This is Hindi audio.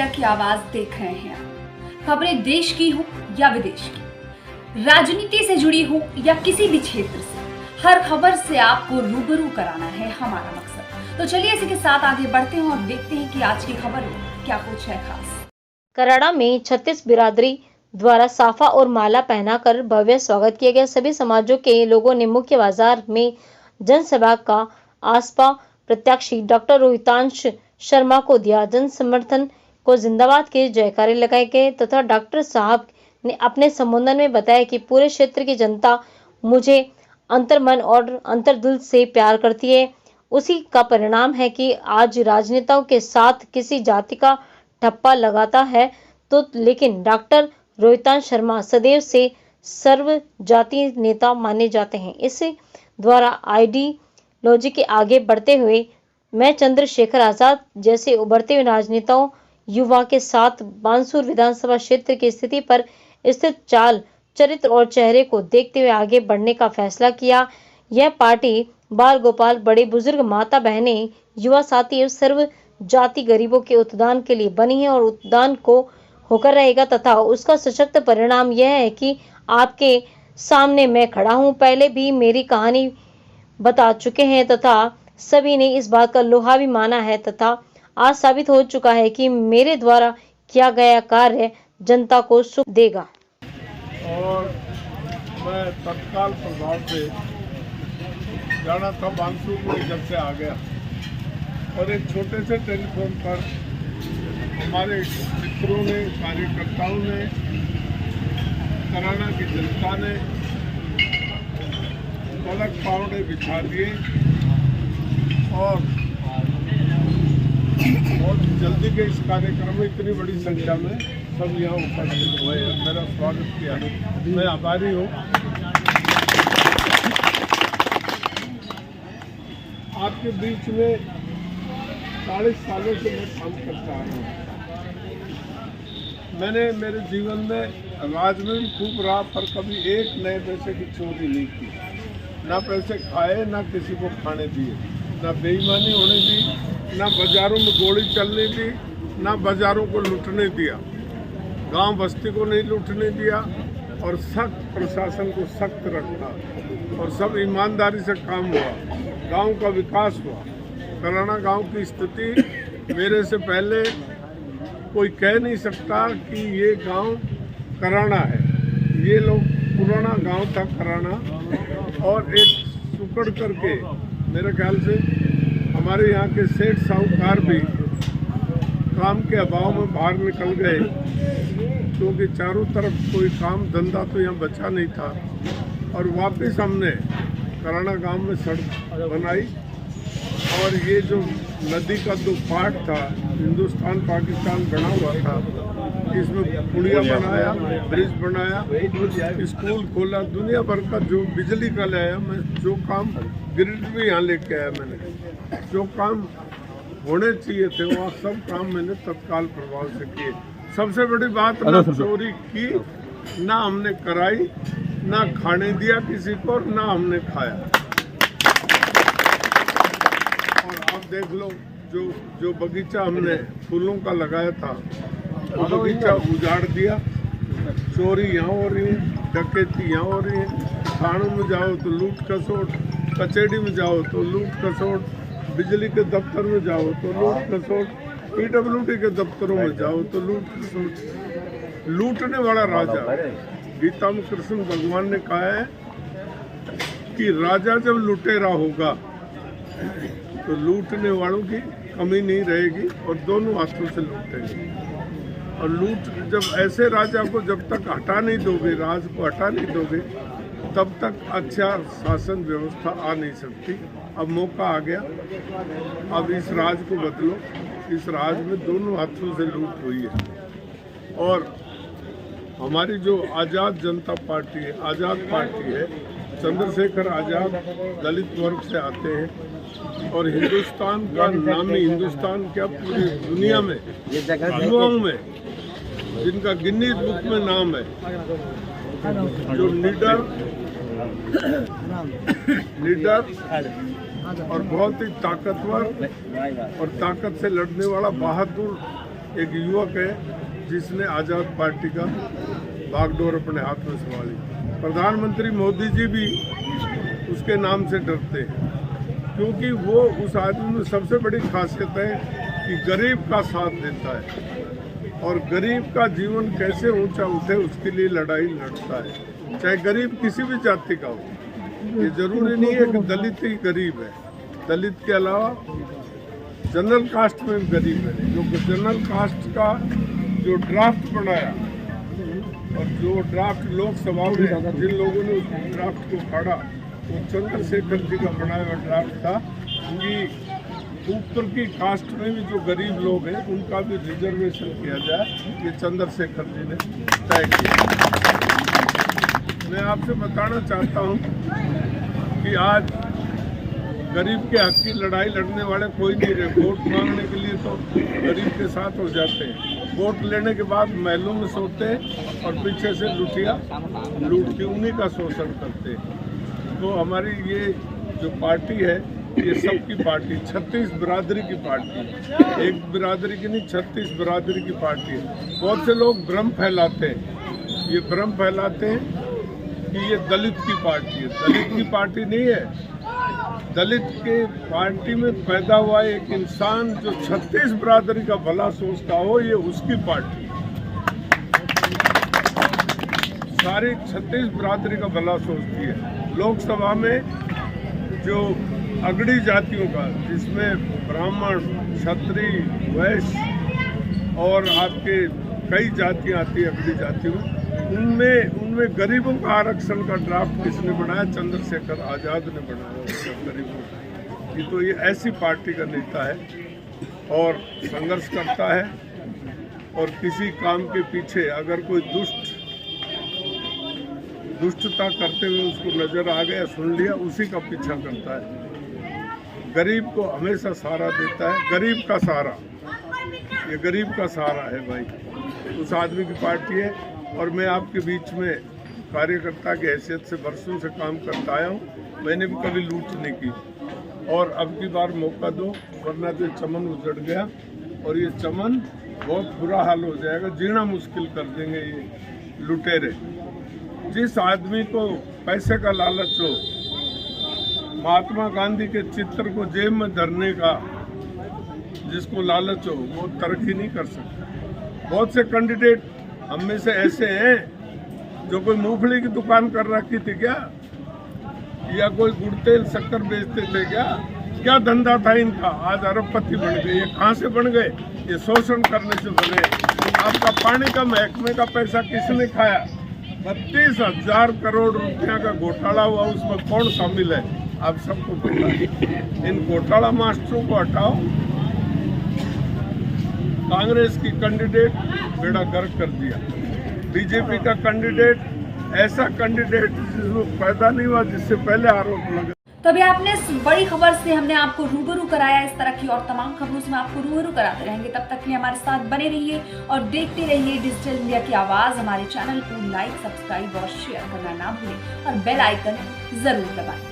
मीडिया की आवाज देख रहे हैं आप। खबरें देश की हो या विदेश की, राजनीति से जुड़ी हो या किसी भी क्षेत्र से, हर खबर से आपको रूबरू कराना है हमारा मकसद। तो चलिए इसी के साथ आगे बढ़ते हैं और देखते हैं कि आज की खबर में क्या कुछ है खास। कराड़ा में 36 बिरादरी द्वारा साफा और माला पहनाकर भव्य स्वागत किया गया। सभी समाजों के लोगों ने मुख्य बाजार में जनसभा का आसपा प्रत्याशी डॉक्टर रोहितांश शर्मा को दिया। जन समर्थन को जिंदाबाद के जयकारे लगाए गए तथा डॉक्टर साहब ने अपने संबोधन में बताया कि पूरे क्षेत्र की जनता मुझे अंतर्मन और अंतर्दिल से प्यार करती है। उसी का परिणाम है कि आज राजनेताओं के साथ किसी जाति का ठप्पा लगाता है तो लेकिन डॉक्टर रोहितांश शर्मा सदैव से सर्व जाति नेता माने जाते हैं। इस द्वारा आइडियोलॉजी के आगे बढ़ते हुए मैं चंद्रशेखर आजाद जैसे उभरते हुए राजनेताओं युवा के साथ बानसूर विधानसभा क्षेत्र की स्थिति पर स्थित चाल चरित्र और चेहरे को देखते हुए आगे बढ़ने का फैसला किया। यह पार्टी बाल गोपाल बड़े बुजुर्ग माता बहनें युवा साथी एवं सर्व जाति गरीबों के उत्थान के लिए बनी है और उत्थान को होकर रहेगा तथा उसका सशक्त परिणाम यह है कि आपके सामने मैं खड़ा हूं। पहले भी मेरी कहानी बता चुके हैं तथा सभी ने इस बात का लोहा भी माना है तथा आज साबित हो चुका है कि मेरे द्वारा किया गया कार्य जनता को सुख देगा। और मैं तत्काल प्रभाव से जाना था बानसूर में इधर से आ गया और एक छोटे से टेलीफोन पर हमारे मित्रों ने, कार्यकर्ताओं ने, कराड़ा की जनता ने पलक पावड़े बिछा दिए और बहुत जल्दी के इस कार्यक्रम में इतनी बड़ी संख्या में सब यहाँ उपस्थित हुए, मेरा स्वागत किया। मैं आभारी हूँ। आपके बीच में 40 सालों से मैं काम करता आ रहा हूँ। मैंने मेरे जीवन में राज में भी खूब रहा पर कभी एक नए पैसे की चोरी नहीं की, ना पैसे खाए ना किसी को खाने दिए, ना बेईमानी होने दी, ना बाजारों में गोली चलने दी, ना बाजारों को लूटने दिया, गांव बस्ती को नहीं लूटने दिया और सख्त प्रशासन को सख्त रखा और सब ईमानदारी से काम हुआ, गांव का विकास हुआ। कराड़ा गांव की स्थिति मेरे से पहले कोई कह नहीं सकता कि ये गांव कराड़ा है। ये लोग पुराना गांव था कराड़ा और एक सुकड़ करके मेरे ख्याल से हमारे यहाँ के सेठ साहूकार भी काम के अभाव में बाहर निकल गए क्योंकि चारों तरफ कोई काम धंधा तो यहाँ बचा नहीं था और वापस हमने कराड़ा गांव में सड़क बनाई और ये जो नदी का दो पार्ट था, हिंदुस्तान पाकिस्तान बना हुआ था, इसमें पुलिया बनाया, ब्रिज बनाया, स्कूल खोला, दुनिया भर का जो बिजली का लाया, मैं जो काम ग्रिड भी यहाँ लेके आया, मैंने जो काम होने चाहिए थे वहाँ सब काम मैंने तत्काल प्रभाव से किए। सबसे बड़ी बात, ना चोरी की, ना हमने कराई, ना खाने दिया किसी को, ना हमने खाया। और आप देख लो जो बगीचा हमने फूलों का लगाया था वो बगीचा उजाड़ दिया। चोरी यहाँ हो रही है, डकैती यहाँ हो रही है, थानों में जाओ तो लूट खसोट, कचहरी में जाओ तो लूट खसोट, बिजली के दफ्तर में जाओ तो लूट खसोट, PWD के दफ्तरों में जाओ तो लूट खसोट। लूटने वाला राजा, गीता में कृष्ण भगवान ने कहा है कि राजा जब लुटेरा होगा तो लूटने वालों की कमी नहीं रहेगी और दोनों हाथों से लूटेंगे। और लूट जब ऐसे राजा को जब तक हटा नहीं दोगे, राज को हटा नहीं दोगे, तब तक अच्छा शासन व्यवस्था आ नहीं सकती। अब मौका आ गया, अब इस राज को बदलो। इस राज में दोनों हाथों से लूट हुई है और हमारी जो आज़ाद जनता पार्टी है, आज़ाद पार्टी है, चंद्रशेखर आज़ाद दलित वर्ग से आते हैं और हिंदुस्तान का नामी, हिंदुस्तान क्या पूरी दुनिया में युवाओं में जिनका गिनीज बुक में नाम है, जो निडर और बहुत ही ताकतवर और ताकत से लड़ने वाला बहादुर एक युवक है जिसने आज़ाद पार्टी का बागडोर अपने हाथ में संभाली। प्रधानमंत्री मोदी जी भी उसके नाम से डरते हैं, क्योंकि वो उस आदमी में सबसे बड़ी खासियत है कि गरीब का साथ देता है और गरीब का जीवन कैसे ऊंचा उठे उसके लिए लड़ाई लड़ता है, चाहे गरीब किसी भी जाति का हो। ये जरूरी नहीं है कि दलित ही गरीब है, दलित के अलावा जनरल कास्ट में भी गरीब है। जो जनरल कास्ट का जो ड्राफ्ट बनाया और जो ड्राफ्ट लोकसभा में जिन लोगों ने उस ड्राफ्ट को पढ़ा, वो चंद्रशेखर जी का बनाया हुआ ड्राफ्ट था कि ऊपर की कास्ट में भी जो गरीब लोग हैं उनका भी रिजर्वेशन किया जाए। ये चंद्रशेखर जी ने तय किया। मैं आपसे बताना चाहता हूँ कि आज गरीब के हक की लड़ाई लड़ने वाले कोई नहीं रहे। वोट मांगने के लिए तो गरीब के साथ हो जाते हैं, वोट लेने के बाद महलों में सोते हैं और पीछे से लुटिया लूट के उन्हीं का शोषण करते हैं। तो हमारी ये जो पार्टी है ये सबकी पार्टी, 36 बिरादरी की पार्टी, एक बिरादरी की नहीं 36 बिरादरी की पार्टी है। बहुत से लोग भ्रम फैलाते हैं, ये भ्रम फैलाते हैं कि ये दलित की पार्टी है। दलित की पार्टी नहीं है। दलित के पार्टी में पैदा हुआ एक इंसान जो 36 बिरादरी का भला सोचता हो, ये उसकी पार्टी है। सारी 36 बिरादरी का भला सोचती है। लोकसभा में जो अगड़ी जातियों का, जिसमें ब्राह्मण, क्षत्रिय, वैश्य और आपके कई जातियां आती है अगड़ी जातियों में, उनमें गरीबों का आरक्षण का ड्राफ्ट किसने बनाया? चंद्रशेखर आज़ाद ने बनाया गरीबों का। ये तो ये ऐसी पार्टी का नेता है और संघर्ष करता है, और किसी काम के पीछे अगर कोई दुष्टता करते हुए उसको नजर आ गया, सुन लिया, उसी का पीछा करता है। गरीब को हमेशा सहारा देता है। गरीब का सहारा, ये गरीब का सहारा है भाई, उस आदमी की पार्टी है। और मैं आपके बीच में कार्यकर्ता की हैसियत से वर्षों से काम करता आया हूँ। मैंने भी कभी लूट नहीं की, और अब की बार मौका दो, वरना तो चमन उजड़ गया और ये चमन बहुत बुरा हाल हो जाएगा। जीना मुश्किल कर देंगे ये लुटेरे। जिस आदमी को पैसे का लालच हो, महात्मा गांधी के चित्र को जेब में धरने का जिसको लालच हो, वो तरक्की नहीं कर सकता। बहुत से कैंडिडेट हम में से ऐसे हैं जो कोई मूंगफली की दुकान कर रखी थी क्या, या कोई गुड़ तेल शक्कर बेचते थे क्या धंधा था इनका? आज अरबपति बन गए। ये कहाँ से बन गए? ये शोषण करने से बने। आपका पानी का महकमे का पैसा किसने खाया? 32,000 करोड़ रुपया का घोटाला हुआ, उसमें कौन शामिल है? आप सबको पता है। इन घोटाला मास्टरों को हटाओ। कांग्रेस की कैंडिडेट बेड़ा गर्क कर दिया। बीजेपी का कैंडिडेट ऐसा कैंडिडेट जिसमें पैदा नहीं हुआ, जिससे पहले आरोप लगे। तो अभी आपने इस बड़ी खबर से हमने आपको रूबरू कराया। इस तरह की और तमाम खबरों से हम आपको रूबरू कराते रहेंगे। तब तक के लिए हमारे साथ बने रहिए और देखते रहिए डिजिटल इंडिया की आवाज। हमारे चैनल को लाइक, सब्सक्राइब और शेयर करना ना भूलें और बेल आइकन जरूर दबाएं।